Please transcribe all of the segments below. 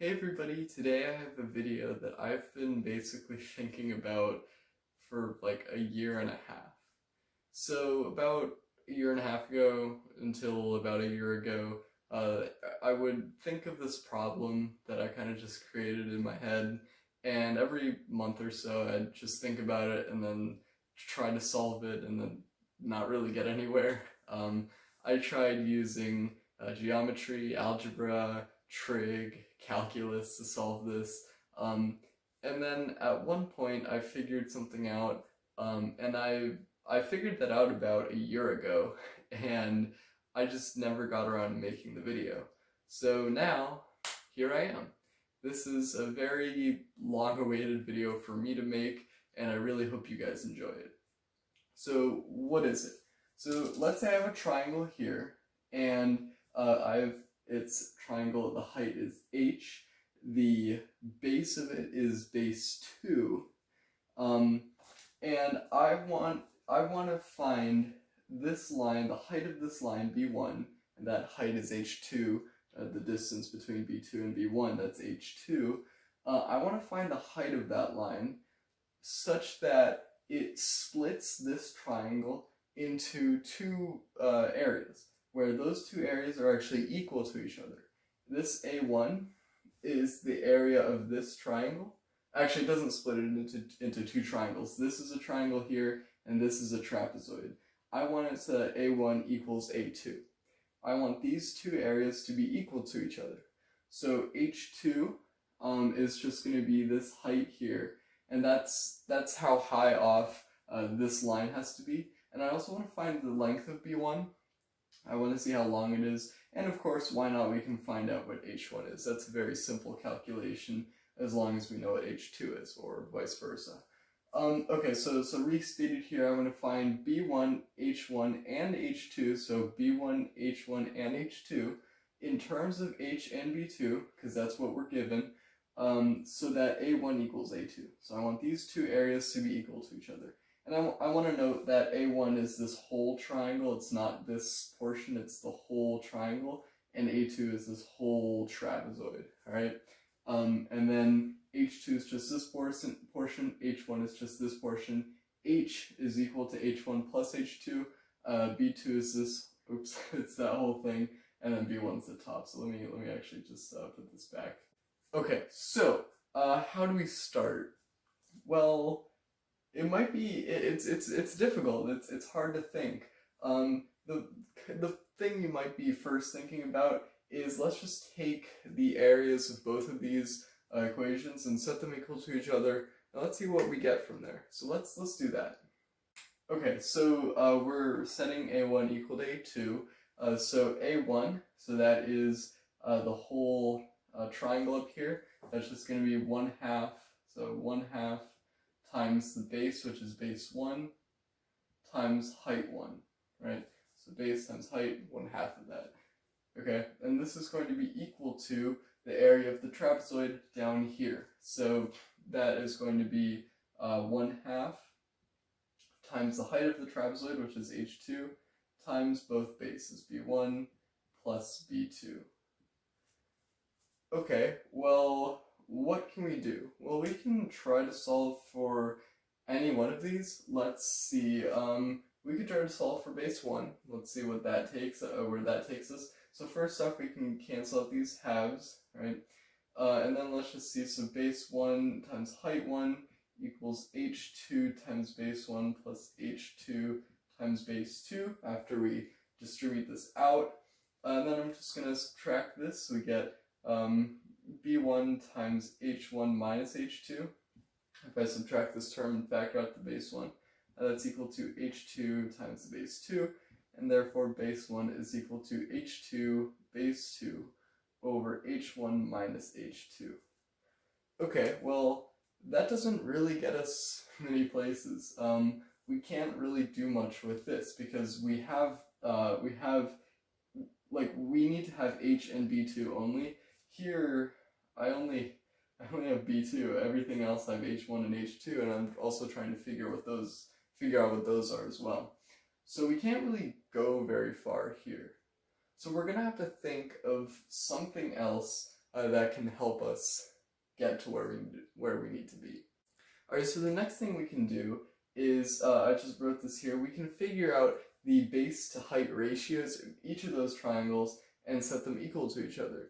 Hey everybody, today I have a video that I've been basically thinking about for like a year and a half. So about a year and a half ago until about a year ago, uh, I would think of this problem that I kind of just created in my head, and every month or so I'd just think about it and then try to solve it and then not really get anywhere. I tried using geometry, algebra, trig, calculus to solve this. And then at one point I figured something out, and I figured that out about a year ago, and I just never got around to making the video. So now, here I am. This is a very long-awaited video for me to make, and I really hope you guys enjoy it. So what is it? So let's say I have a triangle here, and its triangle, the height is h, the base of it is base 2, and I want to find this line, the height of this line, b1, and that height is h2, the distance between b2 and b1, that's h2. I want to find the height of that line such that it splits this triangle into two areas, where those two areas are actually equal to each other. This A1 is the area of this triangle. Actually, it doesn't split it into two triangles. This is a triangle here, and this is a trapezoid. I want it to A1 equals A2. I want these two areas to be equal to each other. So H2 is just going to be this height here, and that's how high off this line has to be. And I also want to find the length of B1. I want to see how long it is, and of course, why not, we can find out what H1 is. That's a very simple calculation, as long as we know what H2 is, or vice versa. Okay, so restated here, I'm going to find B1, H1, and H2, so B1, H1, and H2, in terms of H and B2, because that's what we're given, so that A1 equals A2. So I want these two areas to be equal to each other. And I want to note that A1 is this whole triangle, it's not this portion, it's the whole triangle, and A2 is this whole trapezoid, alright? And then H2 is just this portion, H1 is just this portion, H is equal to H1 plus H2, B2 is this, oops, it's that whole thing, and then B1's the top. So let me actually just put this back. Okay, so how do we start? Well, it might be, it's difficult, it's hard to think. The thing you might be first thinking about is, let's just take the areas of both of these equations and set them equal to each other, and let's see what we get from there. So let's do that. Okay, so we're setting A1 equal to A2, so A1, so that is the whole triangle up here, that's just going to be 1/2, so 1/2 times the base, which is base 1, times height 1, right? So base times height, 1/2 of that. Okay, and this is going to be equal to the area of the trapezoid down here. So that is going to be 1/2 times the height of the trapezoid, which is h2, times both bases, b1 plus b2. Okay, well, what can we do? Well, we can try to solve for any one of these. Let's see, we could try to solve for base 1. Let's see what that takes, where that takes us. So first off, we can cancel out these halves, right? And then let's just see, so base 1 times height 1 equals h2 times base 1 plus h2 times base 2 after we distribute this out. And then I'm just going to subtract this, so we get b1 times h1 minus h2. If I subtract this term and factor out the base 1, that's equal to h2 times the base 2, and therefore base 1 is equal to h2 base 2 over h1 minus h2. Okay, well, that doesn't really get us many places. We can't really do much with this because we need to have h and b2 only. Here, I only have b2. Everything else I have h1 and h2, and I'm also trying to figure out what those are as well. So we can't really go very far here. So we're gonna have to think of something else that can help us get to where we need to be. Alright, so the next thing we can do is, I just wrote this here, we can figure out the base to height ratios of each of those triangles and set them equal to each other,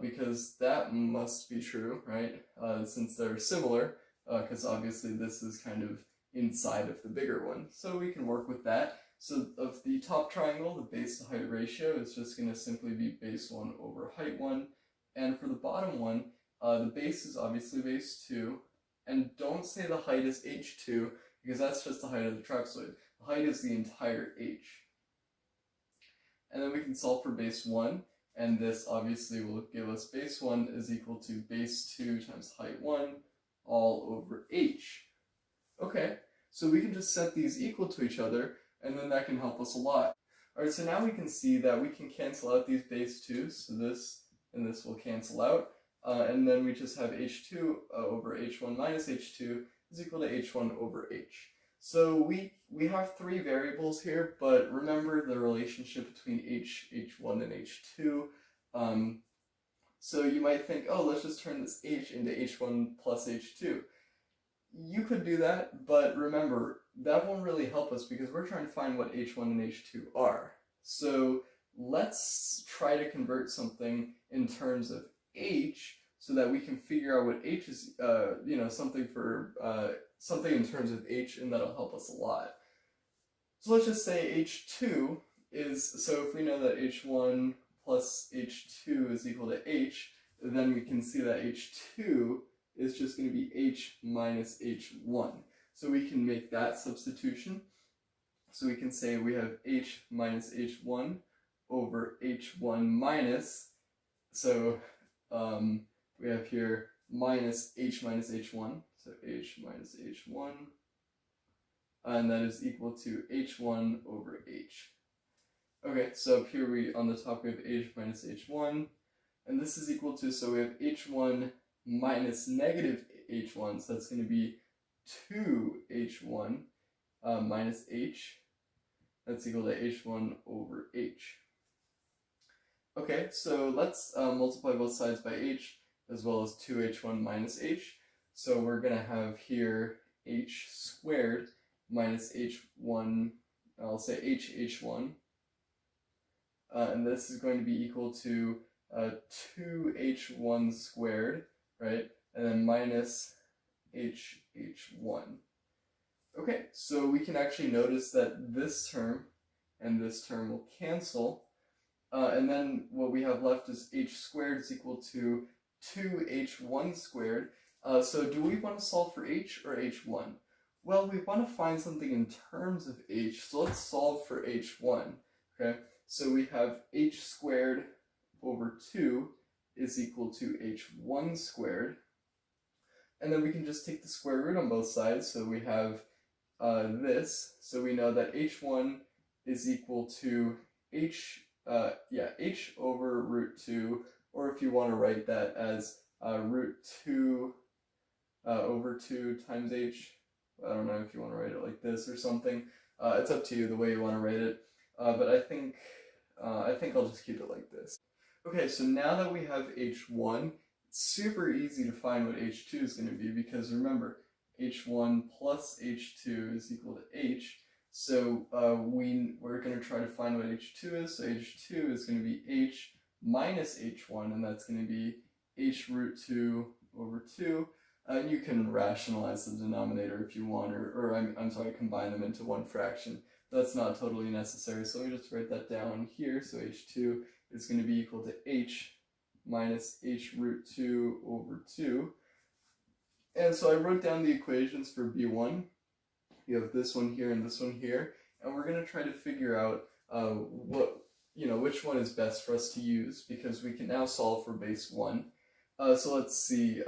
because that must be true, right? Since they're similar, because obviously this is kind of inside of the bigger one. So we can work with that. So of the top triangle, the base to height ratio is just going to simply be base 1 over height 1. And for the bottom one, the base is obviously base 2. And don't say the height is h2, because that's just the height of the trapezoid. The height is the entire h. And then we can solve for base 1, and this obviously will give us base 1 is equal to base 2 times height 1 all over h. Okay, so we can just set these equal to each other, and then that can help us a lot. Alright, so now we can see that we can cancel out these base 2's, so this and this will cancel out, and then we just have h2 over h1 minus h2 is equal to h1 over h. So we have three variables here, but remember the relationship between h1 and h2. So you might think, oh, let's just turn this h into h1 plus h2. You could do that, but remember, that won't really help us because we're trying to find what h1 and h2 are. So let's try to convert something in terms of h so that we can figure out what h is, something in terms of h, and that'll help us a lot. So let's just say h2 is, so if we know that h1 plus h2 is equal to h, then we can see that h2 is just going to be h minus h1. So we can make that substitution. So we can say we have h minus h1 over h1 minus, so we have here minus h minus h1, so h minus h1, and that is equal to h1 over h. Okay, so up here on the top we have h minus h1, and this is equal to, so we have h1 minus negative h1, so that's going to be 2h1 minus h, that's equal to h1 over h. Okay, so let's multiply both sides by h, as well as 2h1 minus h. So we're going to have here h squared minus h1, I'll say h1, and this is going to be equal to 2h1 squared, right, and then minus h1. Okay, so we can actually notice that this term and this term will cancel, and then what we have left is h squared is equal to 2h1 squared. So do we want to solve for h or h1? Well, we want to find something in terms of h, so let's solve for h1. Okay, so we have h squared over 2 is equal to h1 squared, and then we can just take the square root on both sides, so we have this, so we know that h1 is equal to h over root 2, or if you want to write that as root 2 over 2 times h. I don't know if you want to write it like this or something. It's up to you the way you want to write it, but I think I'll just keep it like this. Okay, so now that we have h1, it's super easy to find what h2 is going to be, because remember, h1 plus h2 is equal to h. So we're going to try to find what h2 is. So h2 is going to be h minus h1, and that's going to be h root 2 over 2. And you can rationalize the denominator if you want, or I'm sorry, combine them into one fraction. That's not totally necessary, so let me just write that down here. So h2 is going to be equal to h minus h root 2 over 2. And so I wrote down the equations for b1. You have this one here and this one here, and we're going to try to figure out which one is best for us to use, because we can now solve for base 1. So let's see.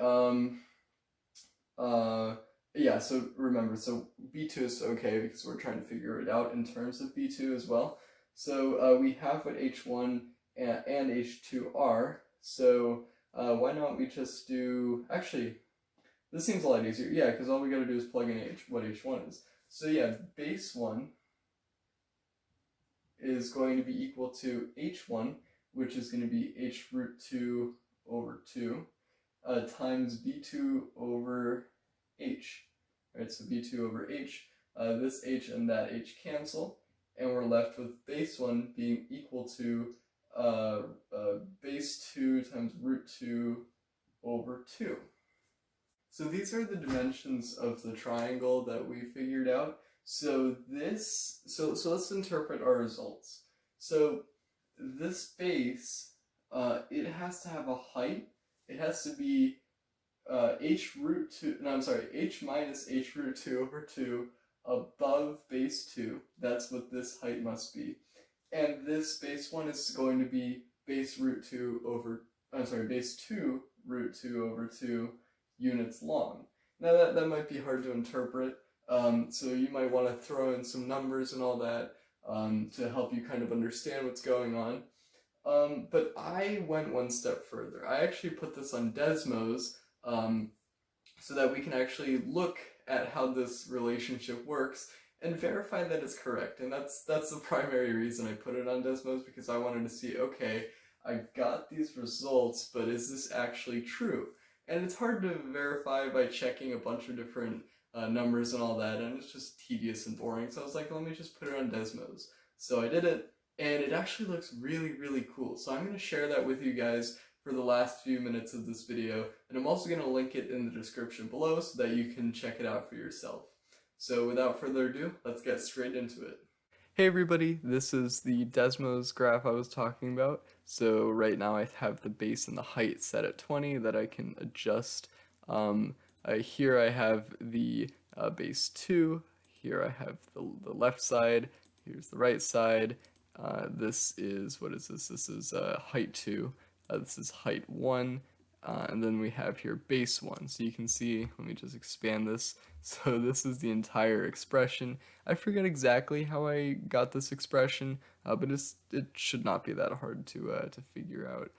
So remember, so b2 is okay because we're trying to figure it out in terms of b2 as well. So we have what h1 and h2 are, so why not we just do, actually, this seems a lot easier, yeah, because all we got to do is plug in what h1 is. So yeah, base 1 is going to be equal to h1, which is going to be h root 2 over 2 times b2 over h. Right, so b2 over h, this h and that h cancel, and we're left with base 1 being equal to base 2 times root 2 over 2. So these are the dimensions of the triangle that we figured out. So let's interpret our results. So this base, it has to have a height. It has to be h root 2, no, I'm sorry, h minus h root 2 over 2 above base 2. That's what this height must be. And this base 1 is going to be base root 2 over, I'm sorry, base 2 root 2 over 2 units long. Now that might be hard to interpret, so you might want to throw in some numbers and all that to help you kind of understand what's going on. But I went one step further. I actually put this on Desmos so that we can actually look at how this relationship works and verify that it's correct. And that's the primary reason I put it on Desmos, because I wanted to see, okay, I got these results, but is this actually true? And it's hard to verify by checking a bunch of different numbers and all that, and it's just tedious and boring. So I was like, let me just put it on Desmos. So I did it, and it actually looks really, really cool. So I'm going to share that with you guys for the last few minutes of this video, and I'm also going to link it in the description below so that you can check it out for yourself. So without further ado, let's get straight into it. Hey everybody, this is the Desmos graph I was talking about. So right now I have the base and the height set at 20 that I can adjust. Here I have the base 2, here I have the left side, here's the right side. This is, what is this? This is height 2, this is height 1. And then we have here base 1. So you can see, let me just expand this. So this is the entire expression. I forget exactly how I got this expression, but it should not be that hard to figure out.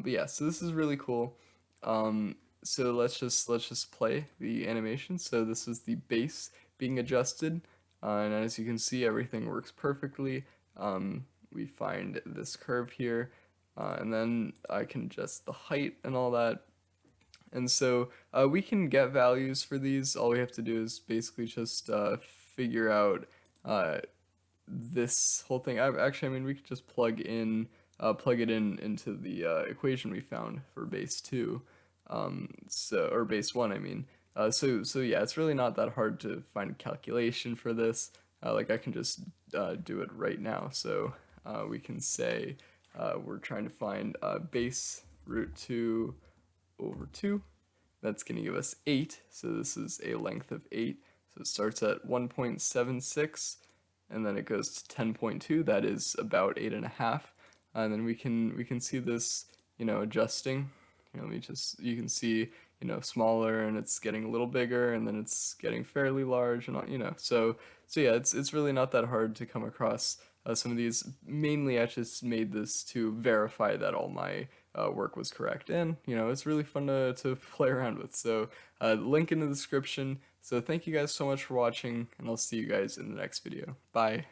But yeah, so this is really cool. So let's just play the animation. So this is the base being adjusted, and as you can see, everything works perfectly. We find this curve here. And then I can adjust the height and all that. And so we can get values for these. All we have to do is basically just figure out this whole thing. I mean, we could just plug it in into the equation we found for base 2, or base 1, I mean. So yeah, it's really not that hard to find a calculation for this. Like I can just do it right now. So we can say we're trying to find base root 2 over 2. That's going to give us 8. So this is a length of 8. So it starts at 1.76, and then it goes to 10.2. That is about 8.5. And then we can see this, adjusting. You can see, smaller, and it's getting a little bigger, and then it's getting fairly large, and so yeah, it's really not that hard to come across some of these. Mainly I just made this to verify that all my work was correct, and it's really fun to play around with. So link in the description. So thank you guys so much for watching, and I'll see you guys in the next video. Bye.